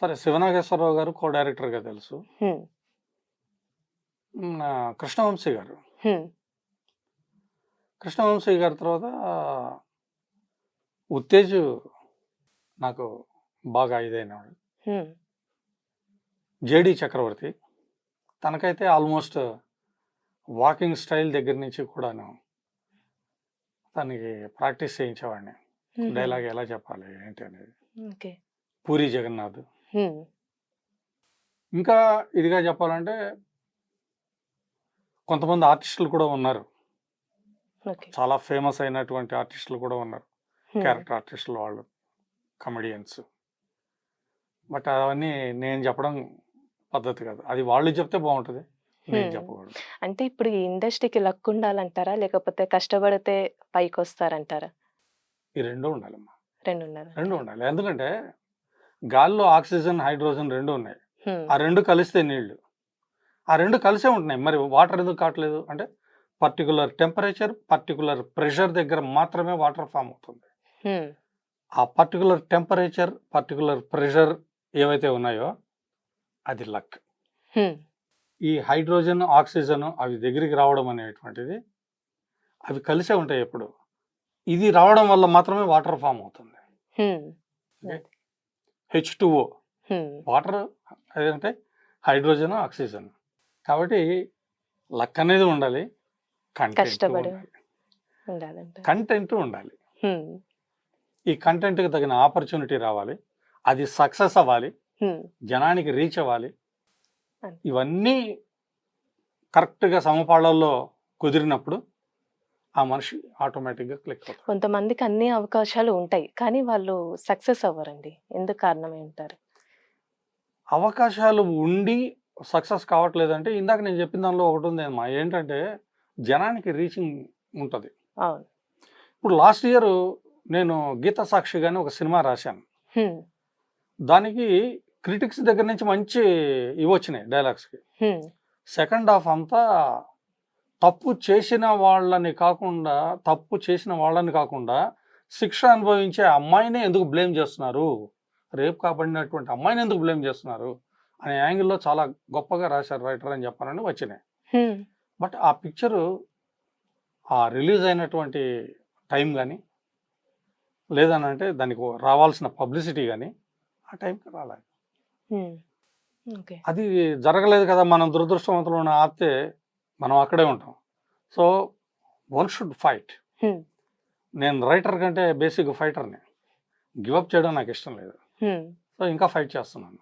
సరే 'శివనాగేశ్వరరావు' గారు కో డైరెక్టర్‌గా తెలుసు. హ్మ్. కృష్ణవంశీ గారు. హ్మ్. కృష్ణవంశీ గారి తర్వాత 'ఉత్తేజ్' నాకు బాగా ఇదైనవాడు. హ్మ్. 'జేడీ చక్రవర్తి' తనకైతే ఆల్మోస్ట్ వాకింగ్ స్టైల్ దగ్గర నుంచి కూడాను తనకి ప్రాక్టీస్ చేయించేవాడిని. హుహు. డైలాగ్ ఎలా చెప్పాలి ఏంటి అనేది. ఓకే. 'పూరి జగన్నాథ్' హ్మ్. ఇంకా ఇదిగా చెప్పాలంటే కొంతమంది ఆర్టిస్టులు కూడా ఉన్నారు. ఓకే. చాలా ఫేమస్ అయినటువంటి ఆర్టిస్టులు కూడా ఉన్నారు. హ్మ్. క్యారెక్టర్ ఆర్టిస్టులు వాళ్ళు, కమెడియన్స్. బట్ అవన్నీ నేను చెప్పడం పద్ధతి కాదు. అది వాళ్ళు చెప్తే బావుంటది. నేను హ్మ్. చెప్పకూడదు. అంటే ఇప్పుడు ఈ ఇండస్ట్రీకి లక్ ఉండాలంటారా? లేకపోతే కష్టపడితే పైకొస్తారంటారా? ఈ 2 ఉండాలమ్మా. 2 2 ఉండాలంటారా? ఉండాలి. ఎందుకంటే గాలిలో ఆక్సిజన్, హైడ్రోజన్ 2 ఉన్నాయి. హ్మ్. ఆ 2 కలిస్తే నీళ్ళు. ఆ 2 కలిసే ఉంటున్నాయి. మరి వాటర్ ఎందుకు కావట్లేదు? అంటే పర్టిక్యులర్ టెంపరేచర్, పర్టిక్యులర్ ప్రెషర్ దగ్గర మాత్రమే వాటర్ ఫార్మ్ అవుతుంది. హ్మ్. ఆ పర్టిక్యులర్ టెంపరేచర్, పర్టిక్యులర్ ప్రెషర్ ఏవైతే ఉన్నాయో అది లక్. హ్మ్. ఈ హైడ్రోజన్, ఆక్సిజన్ అవి దగ్గరికి రావడం అనేటువంటిది అవి కలిసే ఉంటాయి ఎప్పుడు. ఇది రావడం వల్ల మాత్రమే వాటర్ ఫార్మ్ అవుతుంది. హ్మ్. ఓకే. అది. H2O హ్మ్. వాటర్ అదేంటే హైడ్రోజన్, ఆక్సిజన్. కాబట్టి లక్ అనేది ఉండాలి. కంటెంట్ కష్టపడి ఉండాలి. ఉండాలంటారు. కంటెంట్ ఉండాలి. హ్మ్. ఈ కంటెంట్‌కి తగిన ఆపర్చునిటీ రావాలి. అది సక్సెస్ అవ్వాలి. హ్మ్. జనానికి రీచ్ అవ్వాలి. అంతే. ఇవన్నీ కరెక్ట్‌గా సమపాళ్లలో కుదిరినప్పుడు ఆ మనిషి ఆటోమేటిక్‌గా క్లిక్ అవుతాడు. కొంతమందికి అన్ని అవకాశాలు ఉంటాయి. కానీ వాళ్ళు సక్సెస్ అవ్వరండి. ఎందుకు కారణమై ఉంటారు? అవకాశాలు ఉండి సక్సెస్ కావట్లేదంటే ఇందాక నేను చెప్పిన దానిలో ఒకటుందమ్మా. ఏంటంటే జనానికి రీచింగ్ ఉంటది. అవును. ఇప్పుడు లాస్ట్ ఇయర్ నేను 'గీత సాక్షి' అని ఒక సినిమా రాశాను. హ్మ్. దానికి క్రిటిక్స్ దగ్గర నుంచి మంచి ఇవొచ్చినాయి డైలాగ్స్‌కి. హ్మ్. సెకండ్ హాఫ్ అంతా తప్పు చేసిన వాళ్ళని కాకుండా శిక్ష అనుభవించే అమ్మాయినే ఎందుకు బ్లేమ్ చేస్తున్నారు? రేప్ కాబడినటువంటి అమ్మాయిని ఎందుకు బ్లేమ్ చేస్తున్నారు? అనే యాంగిల్‌లో చాలా గొప్పగా రాశారు రైటర్ అని చెప్పానని వచ్చినాయి. హ్మ్. బట్ ఆ పిక్చరు రిలీజ్ అయినటువంటి టైం గాని, లేదనంటే దానికి రావాల్సిన పబ్లిసిటీ కానీ ఆ టైంకి రాలేదు. ఓకే. అది జరగలేదు కదా! మనం దురదృష్టవంతులను ఆపితే మనం అక్కడే ఉంటాం. So, one should fight. నేను రైటర్ కంటే బేసిక్ ఫైటర్‌ని. గివ్ అప్ చేయడం నాకు ఇష్టం లేదు. సో, ఇంకా ఫైట్ చేస్తున్నాను.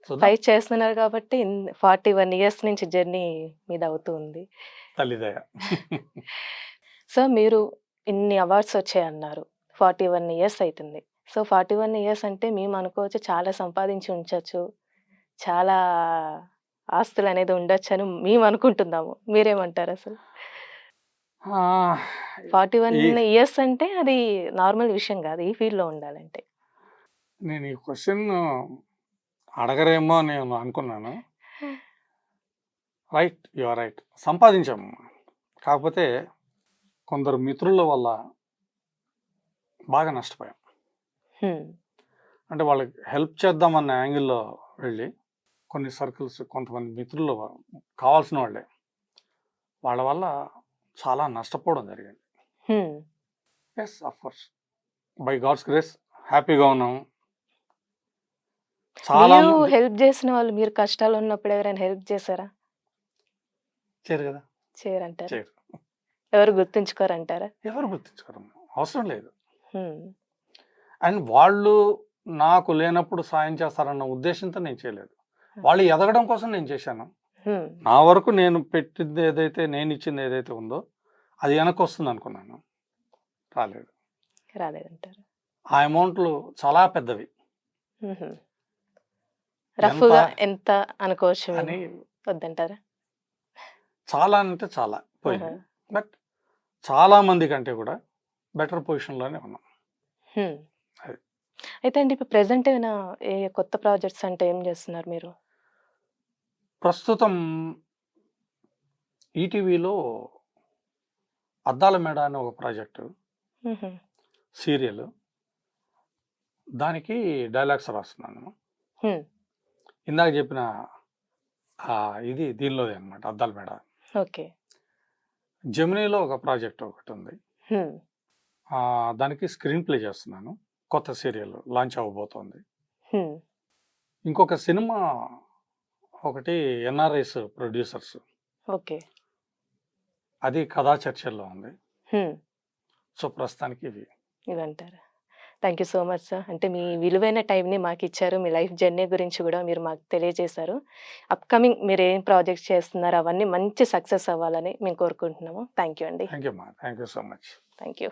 చూద్దాం. ఫైట్ చేస్తున్నారు కాబట్టి 41 ఇయర్స్ నుంచి జర్నీ మీద అవుతూ ఉంది. తల్లి దయ. సో, మీరు ఇన్ని అవార్డ్స్ వచ్చాయన్నారు. 41 ఇయర్స్ అయితుంది. సో, 41 ఇయర్స్ అంటే మేము అనుకోవచ్చు చాలా సంపాదించి ఉంచొచ్చు. చాలా ఆస్తులనేది ఉండొచ్చని మేము అనుకుంటున్నాము. మీరేమంటారు అసలు? ఆహ్, 41 ఈ ఇయర్స్ అంటే అది నార్మల్ విషయం కాదు. ఈ ఫీల్డ్‌లో ఉండాలంటే. నేను ఈ క్వెషన్ అడగరేమో అని నేను అనుకున్నాను. రైట్. You are right. సంపాదించాము. కాకపోతే కొందరు మిత్రుల వల్ల బాగా నష్టపోయాం. హ్మ్. అంటే వాళ్ళకి హెల్ప్ చేద్దామన్న యాంగిల్‌లో వెళ్ళి కొన్ని సర్కిల్స్ కొంతమంది మిత్రులు కావాల్సిన వాళ్ళే. వాళ్ళ వల్ల చాలా నష్టపోవడం జరిగింది. Hmm. Yes, of course. By God's grace హ్యాపీగా ఉన్నాము. చాలా మీరు మంది హెల్ప్ చేసిన వాళ్ళు మీరు కష్టాల్లో ఉన్నప్పుడు ఎవరైనా హెల్ప్ చేశారా? చేయరు కదా! చేయరంటారా? చేయరు. ఎవరు గుర్తుంచుకోరంటారా? ఎవరు గుర్తించుకోరమ్మా. అవసరం లేదు. హ్మ్. అండ్ వాళ్ళు నాకు లేనప్పుడు సాయం చేస్తారన్న ఉద్దేశంతో నేను చేయలేదు. వాళ్ళు ఎదగడం కోసం నేను చేశాను. హ్మ్. నా వరకు నేను పెట్టింది ఏదైతే, నేను ఇచ్చింది ఏదైతే ఉందో అది వెనక్కొస్తుంది అనుకున్నాను. రాలేదు. రాలేదంటారు. ఆ అమౌంట్లు చాలా పెద్దవి. హుహు. ఎంత రఫ్‌గా ఎంత అనుకోవచ్చు అని మేము? వద్దంటారా? చాలా అంటే చాలా ఆహా! పోయింది. బట్ చాలా మంది కంటే కూడా బెటర్ పొజిషన్‌లోనే ఉన్నాం. హ్మ్. అది. అయితే అండి ఇప్పుడు ప్రెజెంట్ ఏమైనా కొత్త ప్రాజెక్ట్స్ అంటే ఏం చేస్తున్నారు మీరు? ప్రస్తుతం ఈటీవీలో 'అద్దాల మేడ' అనే ఒక ప్రాజెక్టు, హుహు. సీరియల్. దానికి డైలాగ్స్ రాస్తున్నాను. హ్మ్. ఇందాక చెప్పిన ఇది దీనిలోదే అనమాట 'అద్దాల మేడ.' ఓకే. జెమినీలో ఒక ప్రాజెక్ట్ ఒకటుంది. హ్మ్. దానికి స్క్రీన్ ప్లే చేస్తున్నాను. కొత్త సీరియల్ లాంచ్ అవ్వబోతోంది. హ్మ్. ఇంకొక సినిమా ఒకటి ఎన్ఆర్ఐస్ ప్రొడ్యూసర్స్. ఓకే. అది కథా చర్చల్లో ఉంది. హ్మ్. సో, ప్రస్తుతానికి ఇవి. ఇవంటారా? Thank you so much sir. అంటే మీ విలువైన టైంని మాకిచ్చారు. మీ లైఫ్ జర్నీ గురించి గూడా మీరు మాకు తెలియజేశారు. అప్‌కమింగ్ మీరేం ప్రాజెక్ట్స్ చేస్తున్నారో అవన్నీ మంచి సక్సెస్ అవ్వాలని మేము కోరుకుంటున్నాము. థ్యాంక్ యూ అండి. థ్యాంక్ యూ అమ్మా. Thank you so much. Thank you.